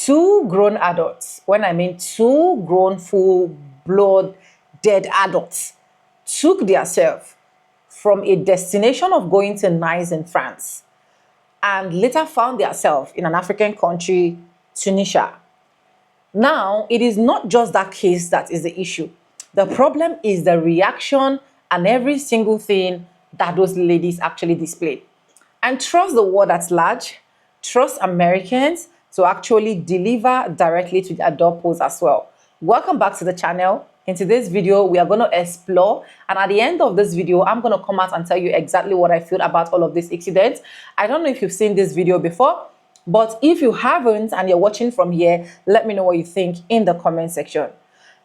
two grown adults, when I mean two grown full-blood dead adults, took themselves from a destination of going to Nice in France and later found themselves in an African country, Tunisia. Now, it is not just that case that is the issue. The problem is the reaction and every single thing that those ladies actually displayed. And trust the world at large, trust Americans to actually deliver directly to their doorpost as well. Welcome back to the channel. In today's video, we are going to explore, and at the end of this video, I'm going to come out and tell you exactly what I feel about all of these incidents. I don't know if you've seen this video before, but if you haven't and you're watching from here, let me know what you think in the comment section.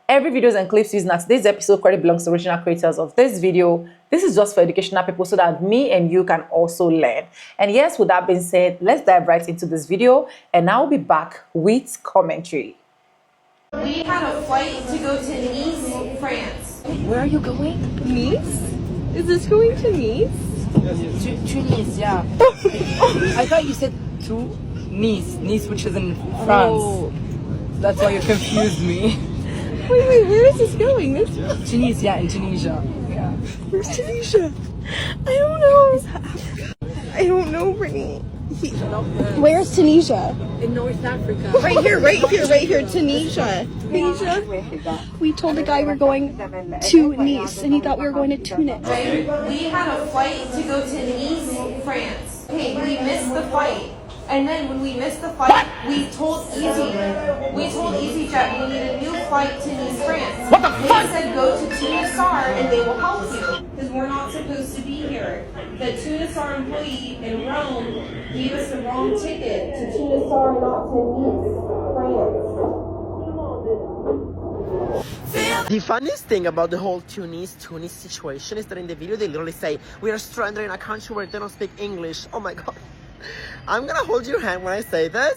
Every videos and clips used in today's episode credit belongs to original creators of this video. This is just for educational people so that me and you can also learn. And yes, with that being said, let's dive right into this video and I'll be back with commentary. We had a flight to go to Nice, France. Where are you going? Nice? Is this going to Nice? Tunis, yeah. I thought you said to Nice, which is in France. Oh. That's why you confused me. Wait, where is this going? Tunis, yeah, in Tunisia. Yeah. Where's Tunisia? I don't know. I don't know, Brittany. Where's Tunisia? In North Africa. Right here, Tunisia. We told the guy we're going to Nice, and he thought we were going to Tunis. We had a flight to go to Nice, France. Okay, we missed the flight. And then when we missed the flight, we told EasyJet we need a new flight to Nice, France. What the fuck? They said go to Tunisar and they will help you. Because we're not supposed to be here. The Tunisar employee in Rome gave us the wrong ticket to Tunisar, not to Nice, France. The funniest thing about the whole Tunis situation is that in the video they literally say we are stranded in a country where they don't speak English. Oh my god. I'm gonna hold your hand when I say this.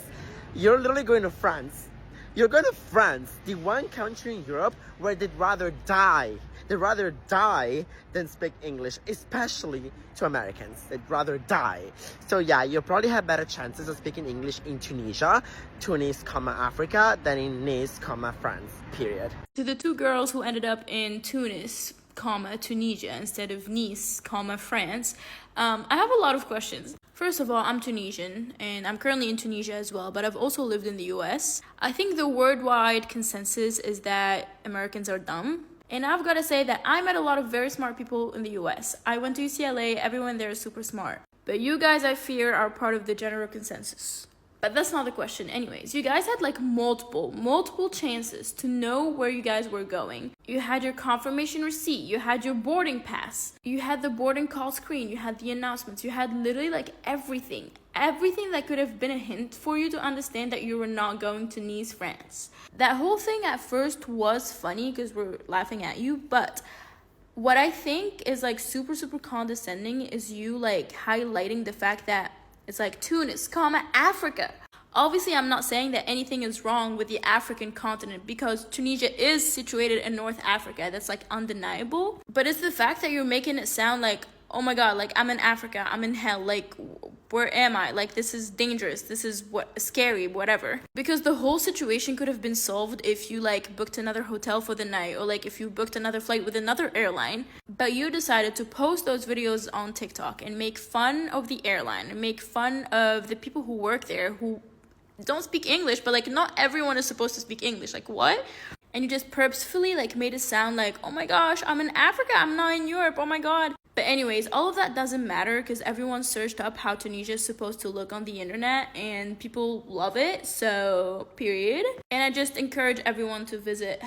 You're literally going to France. You're going to France, the one country in Europe where they'd rather die. They'd rather die than speak English, especially to Americans. They'd rather die. So yeah, you'll probably have better chances of speaking English in Tunisia, Tunis, Africa, than in Nice, France, period. To the two girls who ended up in Tunis, Tunisia instead of Nice, France, I have a lot of questions. First of all, I'm Tunisian, and I'm currently in Tunisia as well, but I've also lived in the US. I think the worldwide consensus is that Americans are dumb. And I've got to say that I met a lot of very smart people in the US. I went to UCLA, everyone there is super smart. But you guys, I fear, are part of the general consensus. But that's not the question. Anyways, you guys had like multiple chances to know where you guys were going. You had your confirmation receipt, you had your boarding pass, you had the boarding call screen, you had the announcements, you had literally like everything that could have been a hint for you to understand that you were not going to Nice, France. That whole thing at first was funny because we're laughing at you, but what I think is like super condescending is you like highlighting the fact that it's like Tunis, Africa. Obviously, I'm not saying that anything is wrong with the African continent because Tunisia is situated in North Africa. That's like undeniable. But it's the fact that you're making it sound like, oh my God, like I'm in Africa, I'm in hell, like where am I? Like this is dangerous, this is scary, whatever. Because the whole situation could have been solved if you like booked another hotel for the night or like if you booked another flight with another airline. But you decided to post those videos on TikTok and make fun of the airline and make fun of the people who work there who don't speak English, but like not everyone is supposed to speak English. Like what? And you just purposefully like made it sound like, oh my gosh, I'm in Africa, I'm not in Europe, oh my God. But anyways, all of that doesn't matter because everyone searched up how Tunisia is supposed to look on the internet and people love it, so period. And I just encourage everyone to visit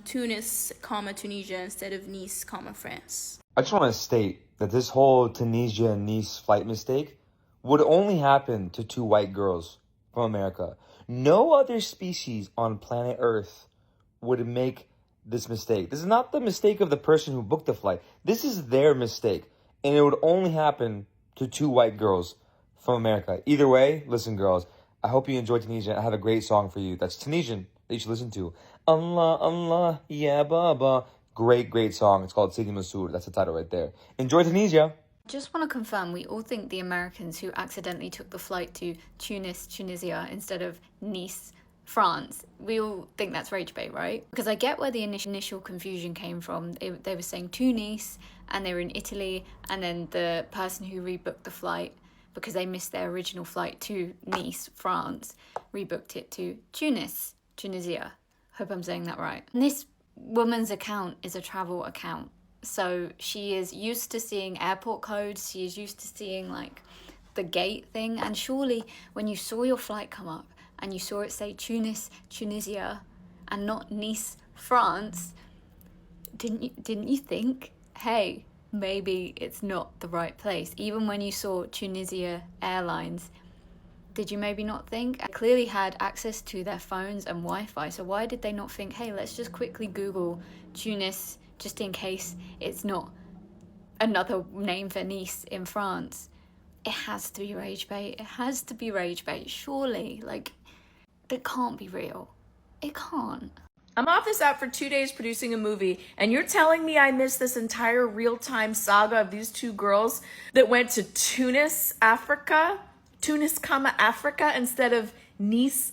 Tunis, Tunisia instead of Nice, France. I just want to state that this whole Tunisia and Nice flight mistake would only happen to two white girls from America. No other species on planet Earth would make this mistake. This is not the mistake of the person who booked the flight. This is their mistake. And it would only happen to two white girls from America. Either way, listen, girls, I hope you enjoyed Tunisia. I have a great song for you that's Tunisian that you should listen to. Allah, Allah, yeah, Baba. Great song. It's called Sidi Masood. That's the title right there. Enjoy Tunisia. Just want to confirm, we all think the Americans who accidentally took the flight to Tunis, Tunisia, instead of Nice, France, we all think that's rage bait, right? Because I get where the initial confusion came from. They were saying Tunis, and they were in Italy, and then the person who rebooked the flight, because they missed their original flight to Nice, France, rebooked it to Tunis, Tunisia. Hope I'm saying that right. And this woman's account is a travel account. So she is used to seeing airport codes. She is used to seeing like the gate thing. And surely when you saw your flight come up and you saw it say Tunis, Tunisia, and not Nice, France, didn't you think, hey, maybe it's not the right place? Even when you saw Tunisia Airlines, did you maybe not think? They clearly had access to their phones and Wi-Fi, so why did they not think, hey, let's just quickly Google Tunis, just in case it's not another name for Nice in France? It has to be rage bait. It has to be rage bait, surely. Like, it can't be real. It can't. I'm off this app for 2 days producing a movie, and you're telling me I missed this entire real-time saga of these two girls that went to Tunis, Africa, Africa, instead of Nice,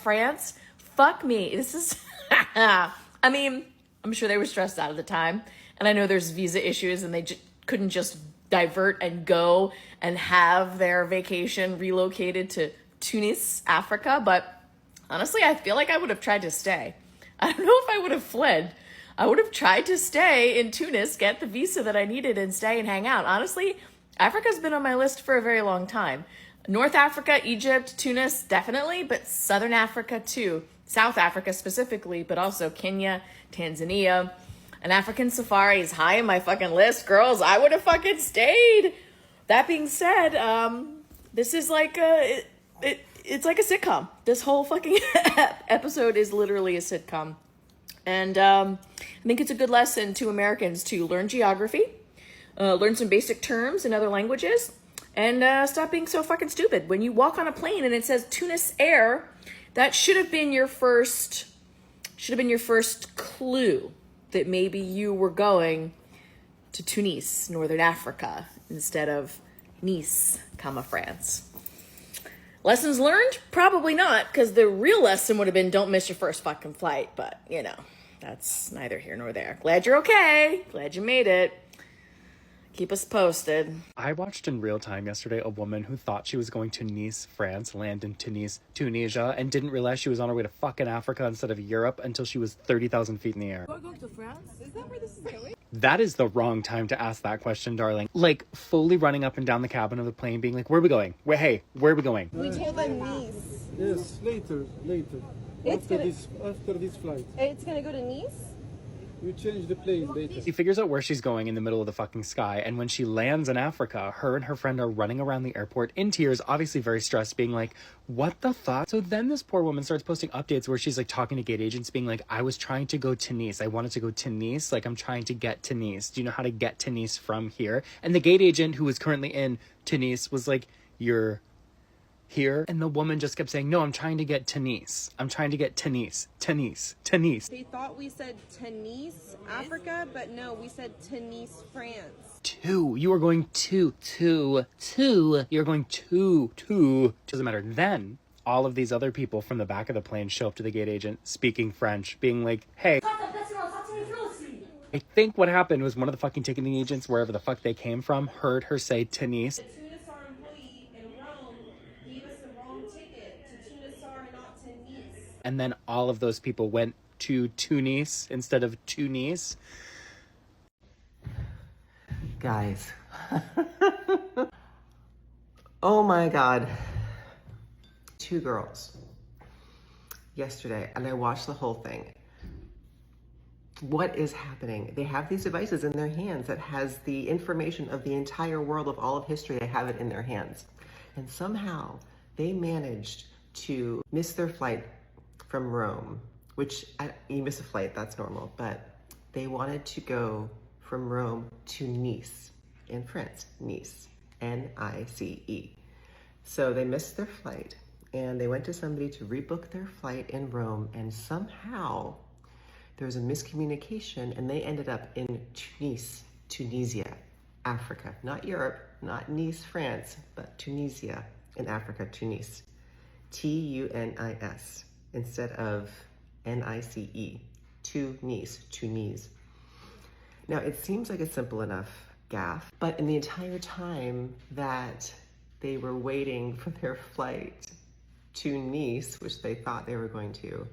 France? Fuck me. This is... I mean, I'm sure they were stressed out at the time, and I know there's visa issues, and they couldn't just divert and go and have their vacation relocated to Tunis, Africa, but honestly, I feel like I would have tried to stay. I don't know if I would have fled. I would have tried to stay in Tunis, get the visa that I needed, and stay and hang out. Honestly, Africa's been on my list for a very long time. North Africa, Egypt, Tunis, definitely, but Southern Africa too. South Africa specifically, but also Kenya, Tanzania. An African safari is high in my fucking list. Girls, I would have fucking stayed. That being said, this is like it's like a sitcom. This whole fucking episode is literally a sitcom. And I think it's a good lesson to Americans to learn geography, learn some basic terms in other languages, and stop being so fucking stupid. When you walk on a plane and it says Tunis Air, that should have been your first clue that maybe you were going to Tunis, Northern Africa, instead of Nice, France. Lessons learned? Probably not, because the real lesson would have been don't miss your first fucking flight, but, you know, that's neither here nor there. Glad you're okay. Glad you made it. Keep us posted. I watched in real time yesterday a woman who thought she was going to Nice, France, land in Tunis, Tunisia, and didn't realize she was on her way to fucking Africa instead of Europe until she was 30,000 feet in the air. We're going to France? Is that where this is going? That is the wrong time to ask that question, darling. Like, fully running up and down the cabin of the plane being like, where are we going? Where are we going? We told them Nice. Yes, later. After this flight. It's gonna go to Nice? You change the plane later. She figures out where she's going in the middle of the fucking sky, and when she lands in Africa, her and her friend are running around the airport in tears, obviously very stressed, being like, what the fuck? So then this poor woman starts posting updates where she's like talking to gate agents, being like, I was trying to go to Nice. I wanted to go to Nice. Like, I'm trying to get to Nice. Do you know how to get to Nice from here? And the gate agent who was currently in Tunis was like, you're here? And the woman just kept saying, no, I'm trying to get to Nice. I'm trying to get to Nice. They thought we said Tunis, Africa, but no, we said Tunis, France. You are going to. You're going to. Doesn't matter. Then all of these other people from the back of the plane show up to the gate agent speaking French, being like, hey. I think what happened was one of the fucking ticketing agents, wherever the fuck they came from, heard her say Tunis. And then all of those people went to Tunis instead of Tunis. Guys. Oh my God. 2 girls yesterday, and I watched the whole thing. What is happening? They have these devices in their hands that has the information of the entire world of all of history. They have it in their hands. And somehow they managed to miss their flight from Rome, which you miss a flight, that's normal, but they wanted to go from Rome to Nice in France, Nice, N-I-C-E. So they missed their flight and they went to somebody to rebook their flight in Rome, and somehow there was a miscommunication and they ended up in Tunis, Tunisia. Africa, not Europe, not Nice, France, but Tunisia in Africa, Tunis. Tunis instead of Nice. Tunis. Now, it seems like a simple enough gaffe, but in the entire time that they were waiting for their flight to Nice, which they thought they were going to,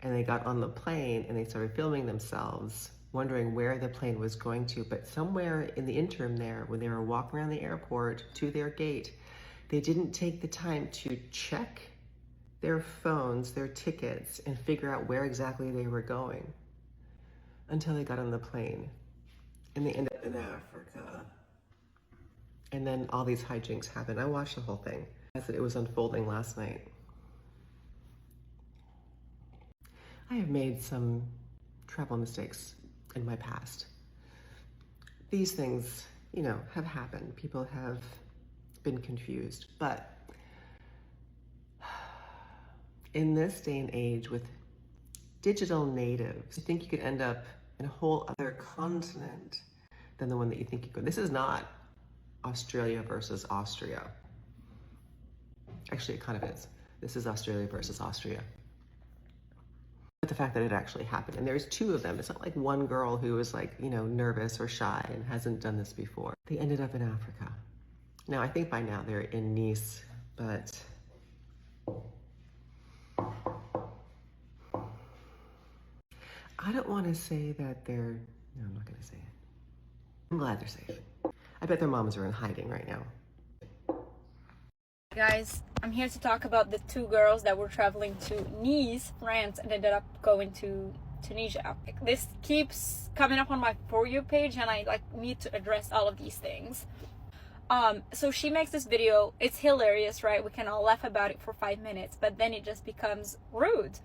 and they got on the plane and they started filming themselves, wondering where the plane was going to. But somewhere in the interim there, when they were walking around the airport to their gate, they didn't take the time to check their phones, their tickets, and figure out where exactly they were going until they got on the plane. And they ended up in Africa. And then all these hijinks happened. I watched the whole thing as it was unfolding last night. I have made some travel mistakes in my past. These things, you know, have happened. People have been confused. But in this day and age with digital natives, I think you could end up in a whole other continent than the one that you think you could. This is not Australia versus Austria. Actually, it kind of is. This is Australia versus Austria. But the fact that it actually happened, and there's two of them. It's not like one girl who was like, you know, nervous or shy and hasn't done this before. They ended up in Africa. Now, I think by now they're in Nice, but I don't want to say that they're, no, I'm not going to say it. I'm glad they're safe. I bet their moms are in hiding right now. Guys, I'm here to talk about the two girls that were traveling to Nice, France, and ended up going to Tunisia. This keeps coming up on my For You page, and I need to address all of these things. So she makes this video. It's hilarious, right? We can all laugh about it for 5 minutes, but then it just becomes rude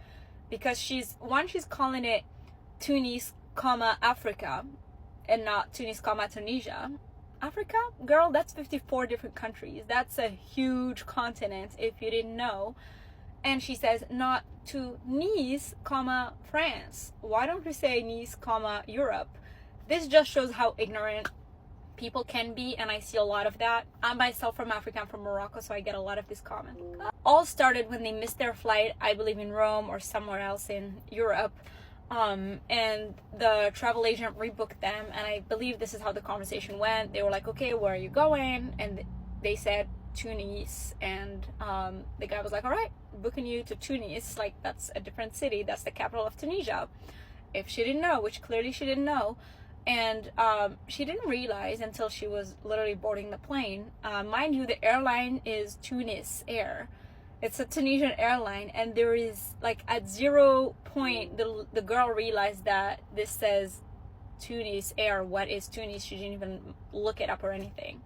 because she's calling it Tunis, Africa, and not Tunis, Tunisia. Africa? Girl, that's 54 different countries. That's a huge continent if you didn't know. And she says not to Nice, France. Why don't we say Nice, Europe? This just shows how ignorant people can be, and I see a lot of that. I'm myself from Africa, I'm from Morocco, so I get a lot of this comment. All started when they missed their flight, I believe in Rome or somewhere else in Europe. And the travel agent rebooked them, and I believe this is how the conversation went. They were like, okay, where are you going? And they said Tunis, and the guy was like, all right, booking you to Tunis. Like, that's a different city, that's the capital of Tunisia. If she didn't know, which clearly she didn't know, and she didn't realize until she was literally boarding the plane. Mind you, the airline is Tunis Air. It's a Tunisian airline, and there is, like, at 0 point, the girl realized that this says Tunis Air. What is Tunis? She didn't even look it up or anything.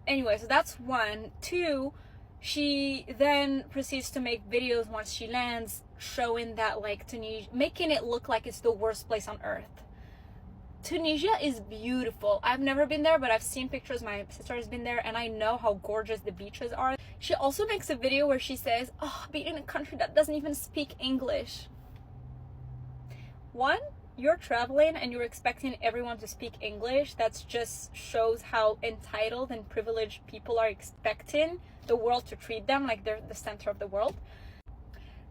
Anyway, so that's one. Two, she then proceeds to make videos once she lands, showing that, like, Tunisia, making it look like it's the worst place on earth. Tunisia is beautiful. I've never been there, but I've seen pictures. My sister has been there, and I know how gorgeous the beaches are. She also makes a video where she says, oh, being in a country that doesn't even speak English. One, you're traveling and you're expecting everyone to speak English. That just shows how entitled and privileged people are expecting the world to treat them like they're the center of the world.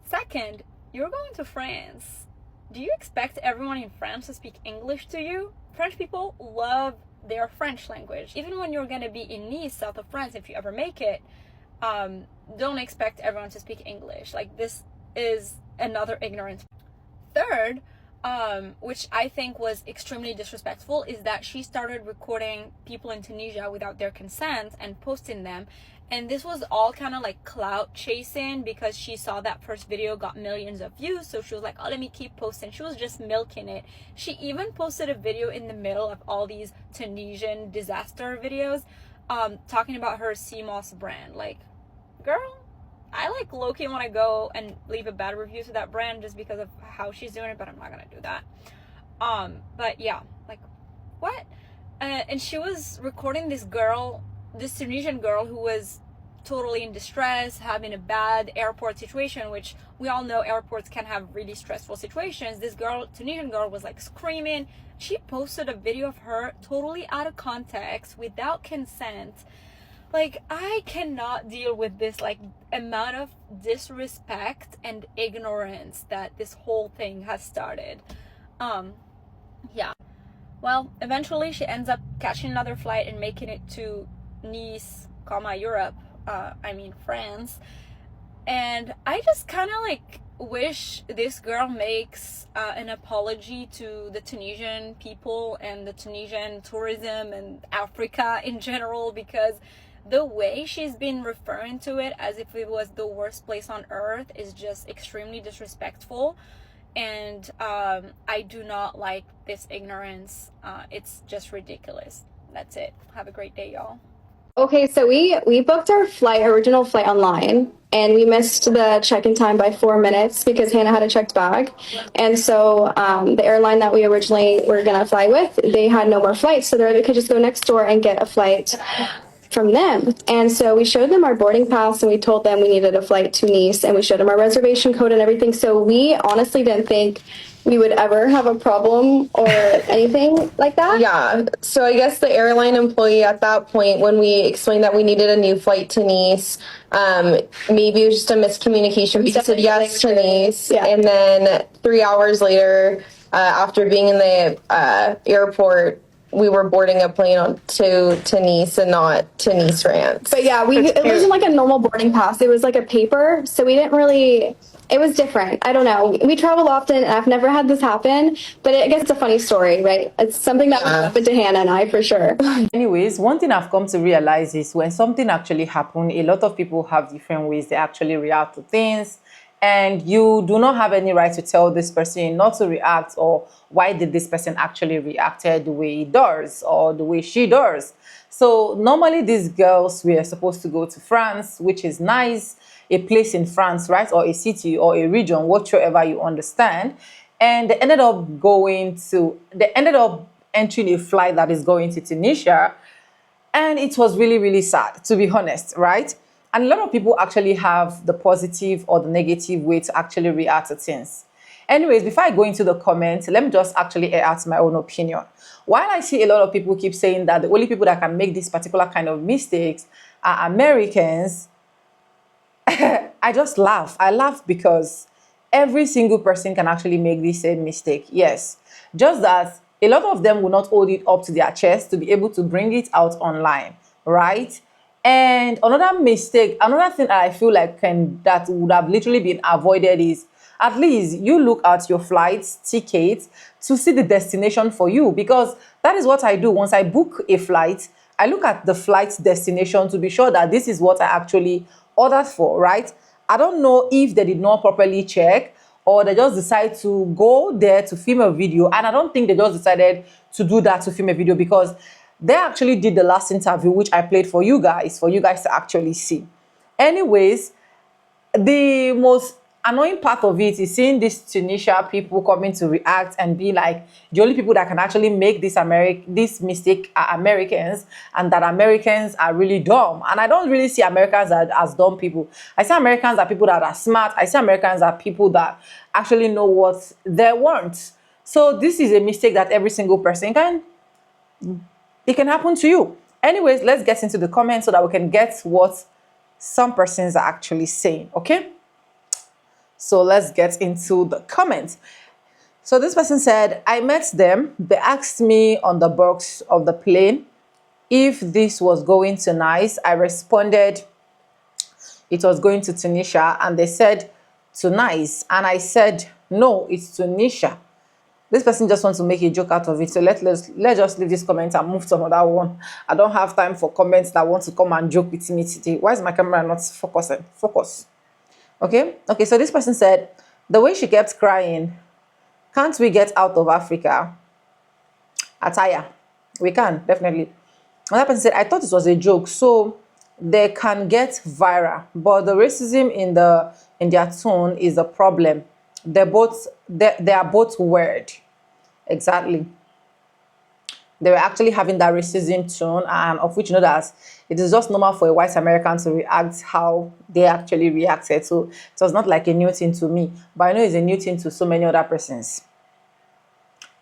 Second, you're going to France. Do you expect everyone in France to speak English to you? French people love their French language. Even when you're gonna be in Nice, south of France, if you ever make it, don't expect everyone to speak English. Like, this is another ignorance. Third, which I think was extremely disrespectful, is that she started recording people in Tunisia without their consent and posting them. And this was all kind of like clout chasing, because she saw that first video got millions of views, so she was like, oh, let me keep posting. She was just milking it. She even posted a video in the middle of all these Tunisian disaster videos, talking about her sea moss brand. Like, girl, I like low-key want to go and leave a bad review to that brand just because of how she's doing it, but I'm not gonna do that. But yeah, like, what? And she was recording this girl, this Tunisian girl, who was totally in distress, having a bad airport situation, which we all know airports can have really stressful situations. This girl, Tunisian girl, was like screaming. She posted a video of her totally out of context, without consent. Like, I cannot deal with this, like, amount of disrespect and ignorance that this whole thing has started. Yeah. Well, eventually she ends up catching another flight and making it to Nice, Europe, France. And I just kind of like wish this girl makes an apology to the Tunisian people and the Tunisian tourism and Africa in general, because the way she's been referring to it as if it was the worst place on earth is just extremely disrespectful. And I do not like this ignorance. It's just ridiculous. That's it. Have a great day, y'all. Okay, so we booked our original flight online, and we missed the check-in time by 4 minutes because Hannah had a checked bag. And so the airline that we originally were gonna fly with, they had no more flights, so they could just go next door and get a flight from them. And so we showed them our boarding pass, and we told them we needed a flight to Nice, and we showed them our reservation code and everything. So we honestly didn't think we would ever have a problem or anything like that. Yeah. So I guess the airline employee at that point, when we explained that we needed a new flight to Nice, maybe it was just a miscommunication. We said yes to Nice. Yeah. And then 3 hours later, after being in the airport, we were boarding a plane to Nice and not to Nice, France. But yeah, it wasn't like a normal boarding pass. It was like a paper. So we didn't really... It was different. I don't know. We travel often, and I've never had this happen, but I guess it's a funny story, right? It's something that happened to Hannah and I, for sure. Anyways, one thing I've come to realize is when something actually happened, a lot of people have different ways they actually react to things, and you do not have any right to tell this person not to react, or why did this person actually reacted the way he does or the way she does. So normally these girls were supposed to go to France, which is nice, a place in France, right? Or a city or a region, whatsoever you understand. And they ended up entering a flight that is going to Tunisia. And it was really, really sad, to be honest, right? And a lot of people actually have the positive or the negative way to actually react to things. Anyways, before I go into the comments, let me just actually air out my own opinion. While I see a lot of people keep saying that the only people that can make this particular kind of mistakes are Americans, I just laugh. I laugh because every single person can actually make this same mistake. Yes, just that a lot of them will not hold it up to their chest to be able to bring it out online, right? And another mistake, another thing that I feel like that would have literally been avoided is at least you look at your flights, tickets to see the destination for you, because that is what I do. Once I book a flight, I look at the flight destination to be sure that this is what I actually ordered for, right? I don't know if they did not properly check or they just decide to go there to film a video, and I don't think they just decided to do that to film a video, because they actually did the last interview, which I played for you guys to actually see. Anyways, the most annoying part of it is seeing these Tunisia people coming to react and be like, the only people that can actually make this mistake are Americans, and that Americans are really dumb. And I don't really see Americans as dumb people. I see Americans are people that are smart. I see Americans are people that actually know what they want. So this is a mistake that every single person it can happen to you. Anyways, let's get into the comments so that we can get what some persons are actually saying, okay? So let's get into the comments. So this person said, I met them. They asked me on the box of the plane if this was going to Nice. I responded it was going to Tunisia, and they said to Nice. And I said, no, it's Tunisia. This person just wants to make a joke out of it. So let's just leave this comment and move to another one. I don't have time for comments that want to come and joke with me today. Why is my camera not focusing? Focus. Okay, so this person said, the way she kept crying, can't we get out of Africa? Attire. We can, definitely. Another person said, I thought it was a joke, so they can get viral. But the racism in their tone is a problem. They are both weird. Exactly. they were actually having that racism tone, and of which you know that it is just normal for a white American to react how they actually reacted. So it was not like a new thing to me, but I know it's a new thing to so many other persons.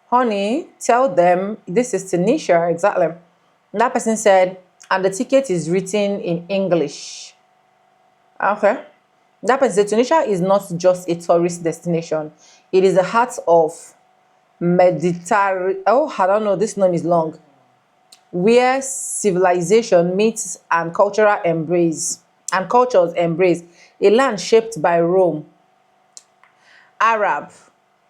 Honey, tell them this is Tanisha, exactly. And that person said, and the ticket is written in English. Okay. That person said, Tunisia is not just a tourist destination. It is the heart of Mediterranean. Oh, I don't know. This name is long. Where civilization meets and cultural embrace and cultures embrace. A land shaped by Rome, Arab,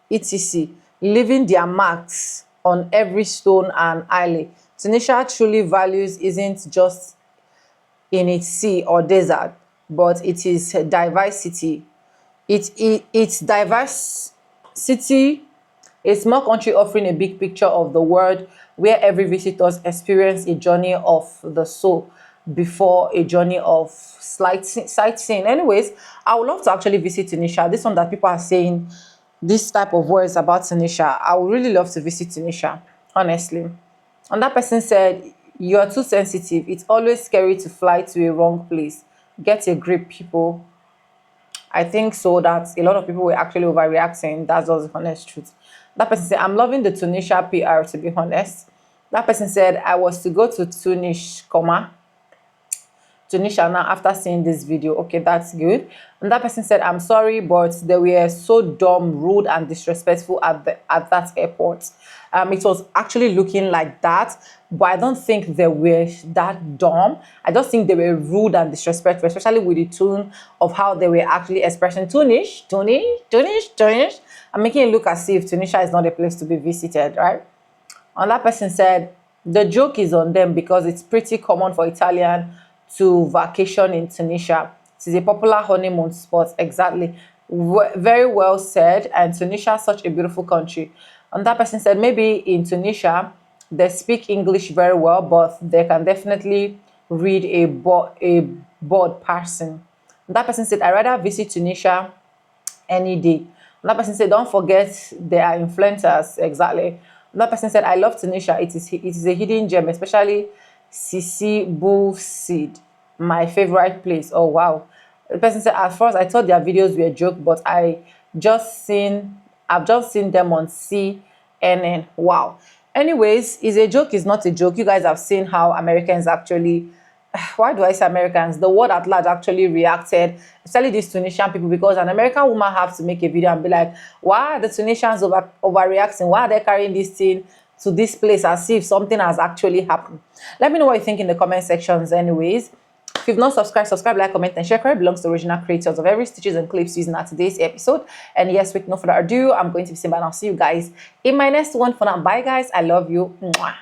etc., leaving their marks on every stone and alley. Tunisia truly values isn't just in its sea or desert, but it is diversity. It's diversity, a small country offering a big picture of the world where every visitor experience a journey of the soul before a journey of sightseeing. Anyways, I would love to actually visit Tunisia. This one that people are saying this type of words about Tunisia, I would really love to visit Tunisia, honestly. And that person said, you're too sensitive. It's always scary to fly to a wrong place. Get a grip, people. I think so that a lot of people were actually overreacting. That's just the honest truth. That person said, I'm loving the Tunisia PR, to be honest. That person said, I was to go to Tunisia now after seeing this video. Okay, that's good. And that person said, I'm sorry, but they were so dumb, rude, and disrespectful at that airport. It was actually looking like that, but I don't think they were that dumb. I just think they were rude and disrespectful, especially with the tone of how they were actually expressing Tunis, and making it look as if Tunisia is not a place to be visited, right? And that person said, the joke is on them because it's pretty common for Italian to vacation in Tunisia. It is a popular honeymoon spot, exactly. Very well said, and Tunisia is such a beautiful country. And that person said, maybe in Tunisia, they speak English very well, but they can definitely read a bored person. And that person said, I'd rather visit Tunisia any day. And that person said, don't forget they are influencers, exactly. And that person said, I love Tunisia. It is a hidden gem, especially Sisi Bull Seed, my favorite place. Oh, wow. The person said, at first I thought their videos were a joke, but I've just seen them on CNN. Wow. Anyways, is a joke is not a joke. You guys have seen how Americans actually, why do I say Americans? The world at large actually reacted, especially these Tunisian people, because an American woman have to make a video and be like, why are the Tunisians overreacting? Why are they carrying this thing to this place as if something has actually happened? Let me know what you think in the comment sections anyways. If you've not subscribed, subscribe, like, comment, and share. Credit belongs to the original creators of every stitches and clips used in today's episode. And yes, with no further ado, I'm going to be saying bye, and I'll see you guys in my next one. For now, bye guys, I love you. Mwah.